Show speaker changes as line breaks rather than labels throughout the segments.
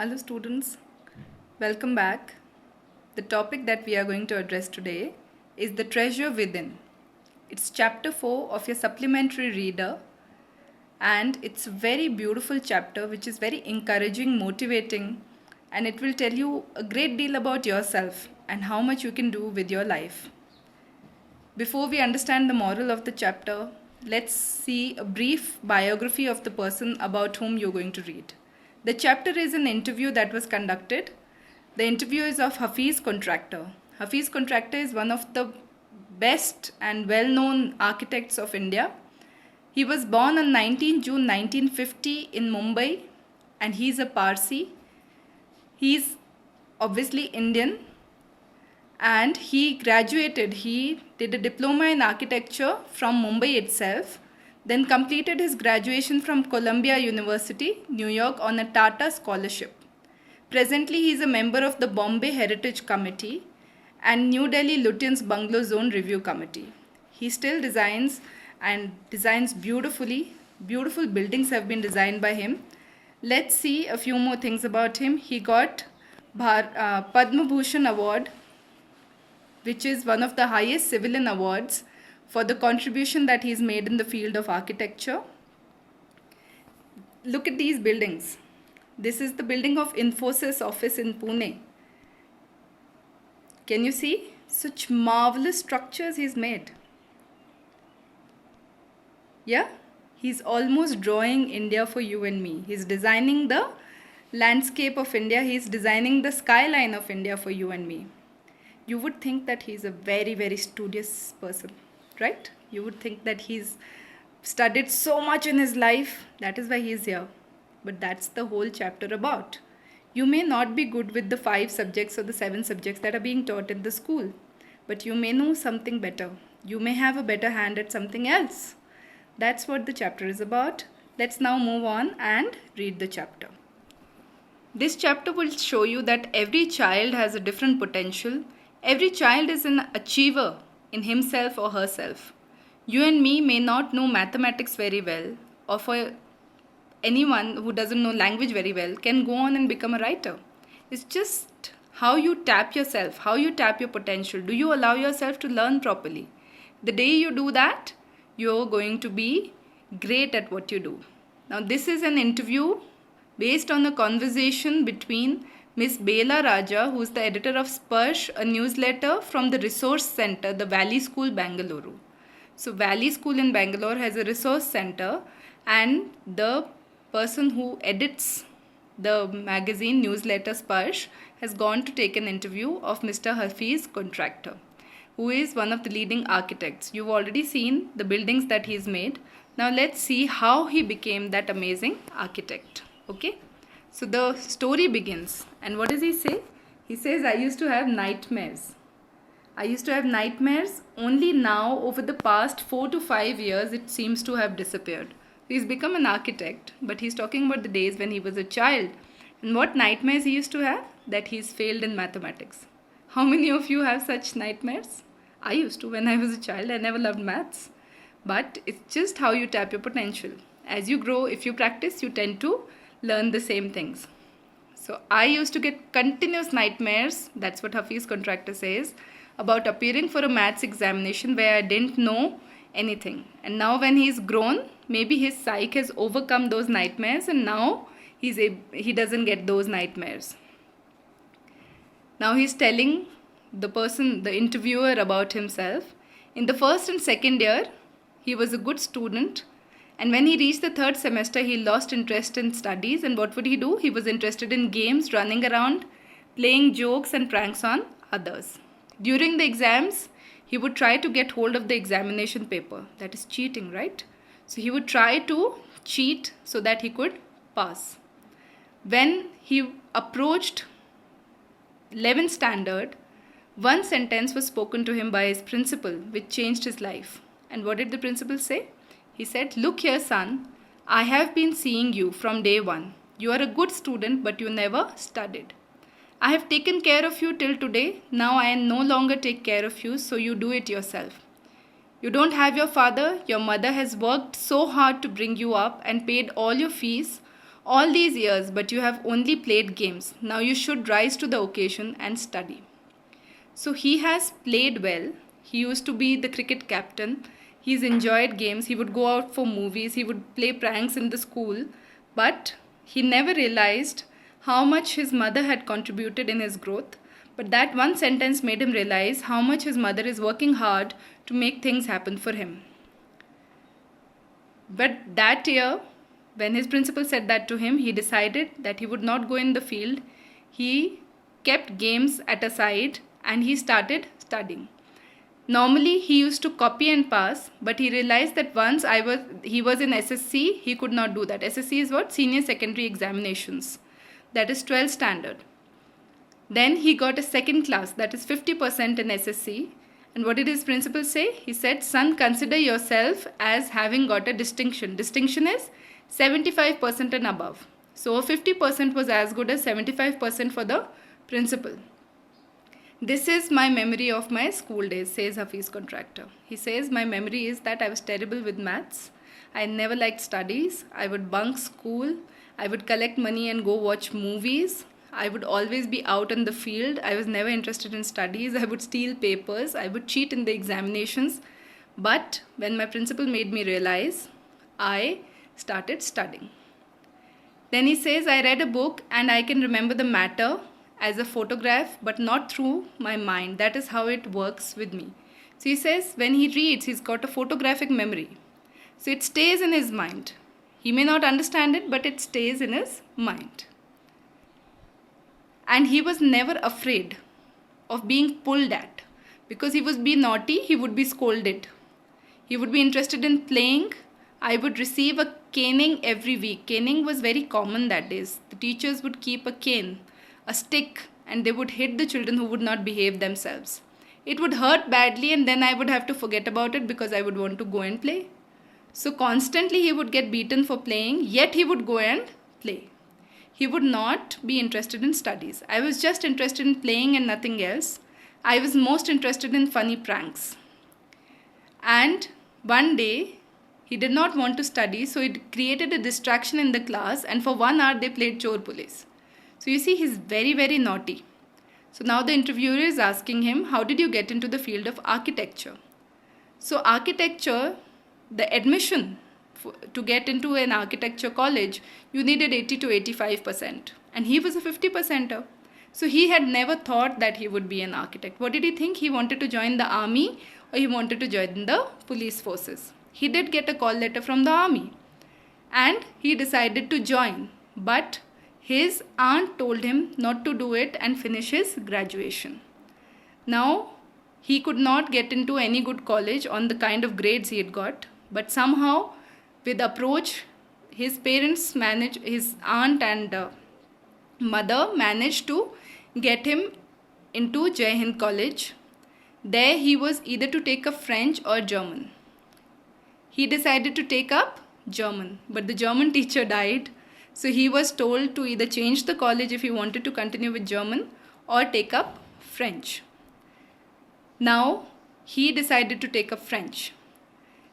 Hello students, welcome back. The topic that we are going to address today is the treasure within. It's chapter 4 of your supplementary reader, and it's a very beautiful chapter which is very encouraging, motivating, and it will tell you a great deal about yourself and how much you can do with your life. Before we understand the moral of the chapter, let's see a brief biography of the person about whom you're going to read. The chapter is an interview that was conducted. The interview is of Hafiz Contractor. Hafiz Contractor is one of the best and well-known architects of India. He was born on 19 June 1950 in Mumbai, and he's a Parsi. He's obviously Indian, and he did a diploma in architecture from Mumbai itself, then completed his graduation from Columbia University, New York on a Tata scholarship. Presently, he is a member of the Bombay Heritage Committee and New Delhi Lutyens Bungalow Zone Review Committee. He still designs and designs beautifully. Beautiful buildings have been designed by him. Let's see a few more things about him. He got Padma Bhushan Award, which is one of the highest civilian awards for the contribution that he's made in the field of architecture. Look at these buildings. This is the building of Infosys office in Pune. Can you see? Such marvelous structures he's made. Yeah? He's almost drawing India for you and me. He's designing the landscape of India. He's designing the skyline of India for you and me. You would think that he's a very, very studious person, right? You would think that he's studied so much in his life. That is why he's here. But that's the whole chapter about. You may not be good with the 5 subjects or the 7 subjects that are being taught in the school, but you may know something better. You may have a better hand at something else. That's what the chapter is about. Let's now move on and read the chapter. This chapter will show you that every child has a different potential. Every child is an achiever in himself or herself. You and me may not know mathematics very well, or for anyone who doesn't know language very well can go on and become a writer. It's just how you tap yourself, how you tap your potential. Do you allow yourself to learn properly? The day you do that, you're going to be great at what you do. Now, this is an interview based on a conversation between Miss Bela Raja, who is the editor of Sparsh, a newsletter from the resource center, the Valley School, Bangalore. So, Valley School in Bangalore has a resource center, and the person who edits the magazine newsletter Sparsh has gone to take an interview of Mr. Hafiz Contractor, who is one of the leading architects. You've already seen the buildings that he's made. Now let's see how he became that amazing architect. Okay? So the story begins, and what does he say? He says, I used to have nightmares. I used to have nightmares. Only now, over the past 4 to 5 years, it seems to have disappeared. He's become an architect, but he's talking about the days when he was a child. And what nightmares he used to have? That he's failed in mathematics. How many of you have such nightmares? I used to when I was a child. I never loved maths. But it's just how you tap your potential. As you grow, if you practice, you tend to learn the same things. So I used to get continuous nightmares, that's what Hafiz Contractor says, about appearing for a maths examination where I didn't know anything. And now when he's grown, maybe his psyche has overcome those nightmares, and now he doesn't get those nightmares. Now he's telling the interviewer, about himself. In the first and second year, he was a good student. And when he reached the 3rd semester, he lost interest in studies. And what would he do? He was interested in games, running around, playing jokes and pranks on others. During the exams, he would try to get hold of the examination paper. That is cheating, right? So he would try to cheat so that he could pass. When he approached 11th standard, one sentence was spoken to him by his principal, which changed his life. And what did the principal say? He said, look here, son, I have been seeing you from day one. You are a good student, but you never studied. I have taken care of you till today. Now I no longer take care of you, so you do it yourself. You don't have your father. Your mother has worked so hard to bring you up and paid all your fees. All these years, but you have only played games. Now you should rise to the occasion and study. So he has played well. He used to be the cricket captain. He's enjoyed games. He would go out for movies. He would play pranks in the school. But he never realized how much his mother had contributed in his growth. But that one sentence made him realize how much his mother is working hard to make things happen for him. But that year, when his principal said that to him, he decided that he would not go in the field. He kept games at a side and he started studying. Normally, he used to copy and pass, but he realized that once he was in SSC, he could not do that. SSC is what? Senior Secondary Examinations. That is 12th standard. Then he got a second class, that is 50% in SSC. And what did his principal say? He said, son, consider yourself as having got a distinction. Distinction is 75% and above. So 50% was as good as 75% for the principal. This is my memory of my school days, says Hafiz Contractor. He says, my memory is that I was terrible with maths. I never liked studies. I would bunk school. I would collect money and go watch movies. I would always be out in the field. I was never interested in studies. I would steal papers. I would cheat in the examinations. But when my principal made me realize, I started studying. Then he says, I read a book and I can remember the matter as a photograph, but not through my mind. That is how it works with me. So he says, when he reads, he's got a photographic memory. So it stays in his mind. He may not understand it, but it stays in his mind. And he was never afraid of being pulled at. Because he would be naughty, he would be scolded. He would be interested in playing. I would receive a caning every week. Caning was very common that days. The teachers would keep a cane, a stick, and they would hit the children who would not behave themselves. It would hurt badly and then I would have to forget about it because I would want to go and play. So constantly he would get beaten for playing, yet he would go and play. He would not be interested in studies. I was just interested in playing and nothing else. I was most interested in funny pranks. And one day, he did not want to study, so it created a distraction in the class, and for 1 hour they played Chor Police. So you see, he's very, very naughty. So now the interviewer is asking him, how did you get into the field of architecture? So architecture, the admission to get into an architecture college, you needed 80 to 85%. And he was a 50%er. So he had never thought that he would be an architect. What did he think? He wanted to join the army or he wanted to join the police forces. He did get a call letter from the army. And he decided to join. But his aunt told him not to do it and finish his graduation. Now, he could not get into any good college on the kind of grades he had got. But somehow, with approach, his parents managed, his aunt and mother managed to get him into Jai Hind College. There he was either to take up French or German. He decided to take up German, but the German teacher died. So he was told to either change the college if he wanted to continue with German or take up French. Now he decided to take up French.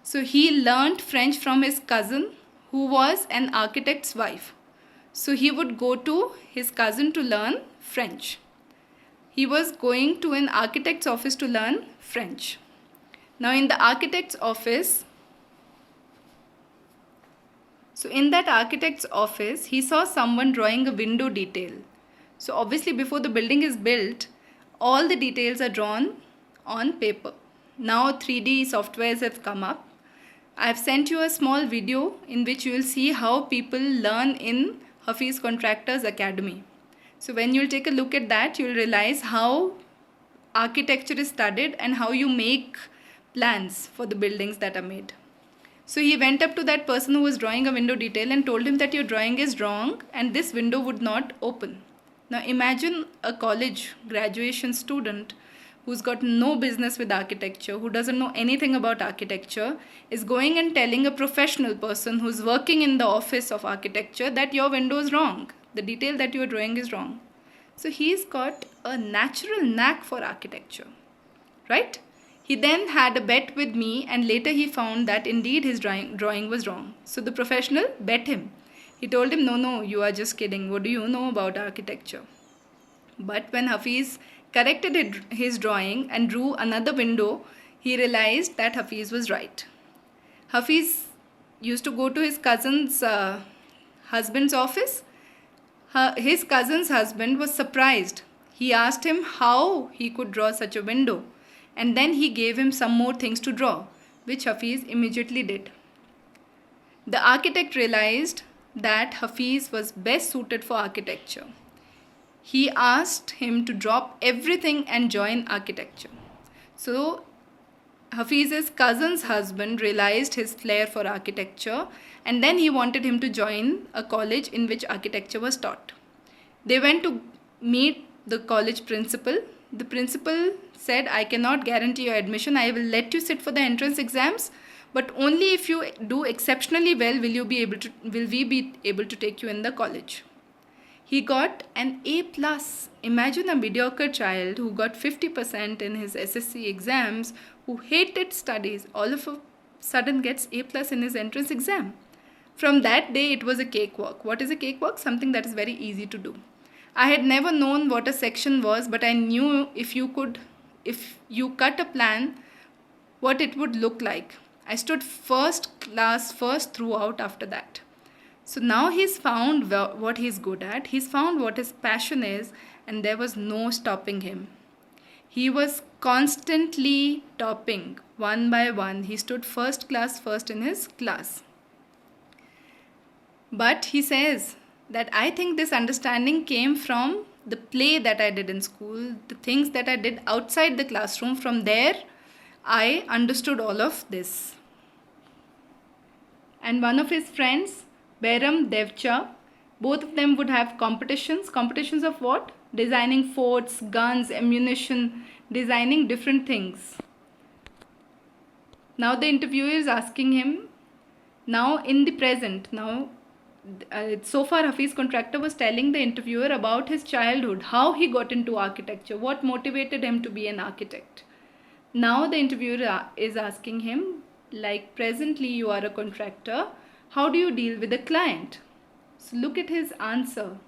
So he learnt French from his cousin who was an architect's wife. So he would go to his cousin to learn French. He was going to an architect's office to learn French. Now in the architect's office, he saw someone drawing a window detail. So obviously before the building is built, all the details are drawn on paper. Now 3D softwares have come up. I have sent you a small video in which you will see how people learn in Hafiz Contractors Academy. So when you will take a look at that, you will realize how architecture is studied and how you make plans for the buildings that are made. So he went up to that person who was drawing a window detail and told him that your drawing is wrong and this window would not open. Now imagine a college graduation student who's got no business with architecture, who doesn't know anything about architecture, is going and telling a professional person who's working in the office of architecture that your window is wrong. The detail that you are drawing is wrong. So he's got a natural knack for architecture, right? He then had a bet with me and later he found that indeed his drawing was wrong. So the professional bet him He told him, no, you are just kidding. What do you know about architecture? But when Hafiz corrected his drawing and drew another window, he realized that Hafiz was right. Hafiz used to go to his cousin's husband's office. His cousin's husband was surprised. He asked him how he could draw such a window, and then he gave him some more things to draw, which Hafiz immediately did. The architect realized that Hafiz was best suited for architecture. He asked him to drop everything and join architecture. So Hafiz's cousin's husband realized his flair for architecture, and then he wanted him to join a college in which architecture was taught. They went to meet the college principal. The principal said, I cannot guarantee your admission. I will let you sit for the entrance exams, but only if you do exceptionally well will we be able to take you in the college. He got an A+. Imagine a mediocre child who got 50% in his SSC exams, who hated studies, all of a sudden gets A+ in his entrance exam. From that day, it was a cakewalk. What is a cakewalk? Something that is very easy to do. I had never known what a section was, but I knew if you cut a plan, what it would look like. I stood first throughout after that. So now he's found what he's good at. He's found what his passion is, and there was no stopping him. He was constantly topping one by one. He stood first in his class. But he says that I think this understanding came from the play that I did in school, the things that I did outside the classroom. From there, I understood all of this. And one of his friends, Behram Devcha, both of them would have competitions. Competitions of what? Designing forts, guns, ammunition, designing different things. Now the interviewer is asking him, now in the present, so far Hafiz Contractor was telling the interviewer about his childhood, how he got into architecture, what motivated him to be an architect. Now the interviewer is asking him, like presently you are a contractor, how do you deal with a client? So look at his answer.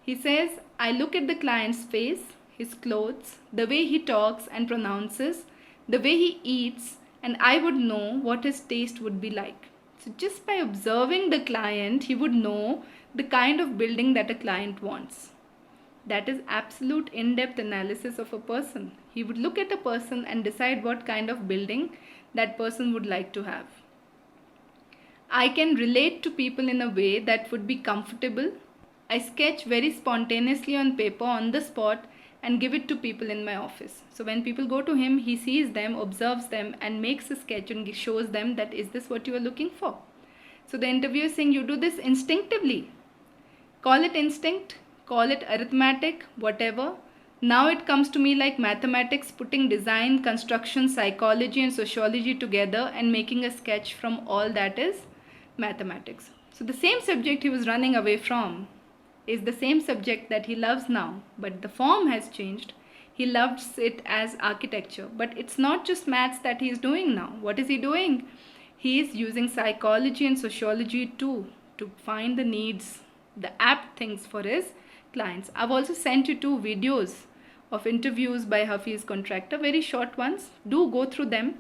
He says, I look at the client's face, his clothes, the way he talks and pronounces, the way he eats, and I would know what his taste would be like. So just by observing the client, he would know the kind of building that a client wants. That is absolute in-depth analysis of a person. He would look at a person and decide what kind of building that person would like to have. I can relate to people in a way that would be comfortable. I sketch very spontaneously on paper on the spot and give it to people in my office. So when people go to him, he sees them, observes them, and makes a sketch and shows them that is this what you are looking for. So the interviewer is saying you do this instinctively. Call it instinct, call it arithmetic, whatever. Now it comes to me like mathematics, putting design, construction, psychology and sociology together and making a sketch from all that is mathematics. So the same subject he was running away from is the same subject that he loves now, but the form has changed. He loves it as architecture, but it's not just maths that he is doing now. What is he doing? He is using psychology and sociology too to find the needs, the apt things for his clients. I've also sent you 2 videos of interviews by Hafiz Contractor, very short ones. Do go through them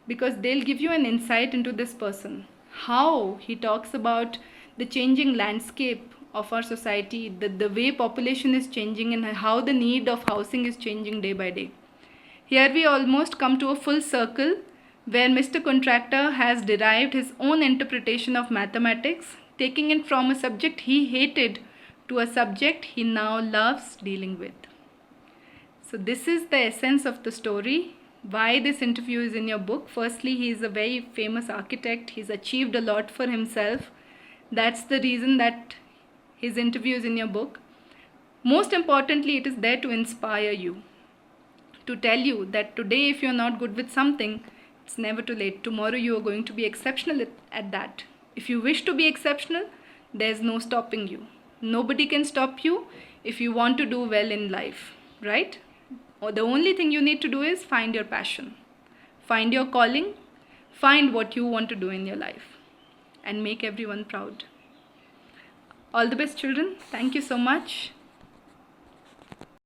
because they'll give you an insight into this person. How he talks about the changing landscape of our society, the way population is changing and how the need of housing is changing day by day. Here we almost come to a full circle where Mr. Contractor has derived his own interpretation of mathematics, taking it from a subject he hated to a subject he now loves dealing with. So this is the essence of the story. Why this interview is in your book. Firstly, he is a very famous architect. He's achieved a lot for himself. That's the reason that his interview is in your book. Most importantly, it is there to inspire you, to tell you that today if you're not good with something, it's never too late. Tomorrow you are going to be exceptional at that. If you wish to be exceptional, there's no stopping you. Nobody can stop you if you want to do well in life, right? Or the only thing you need to do is find your passion, find your calling, find what you want to do in your life and make everyone proud. All the best, children. Thank you so much.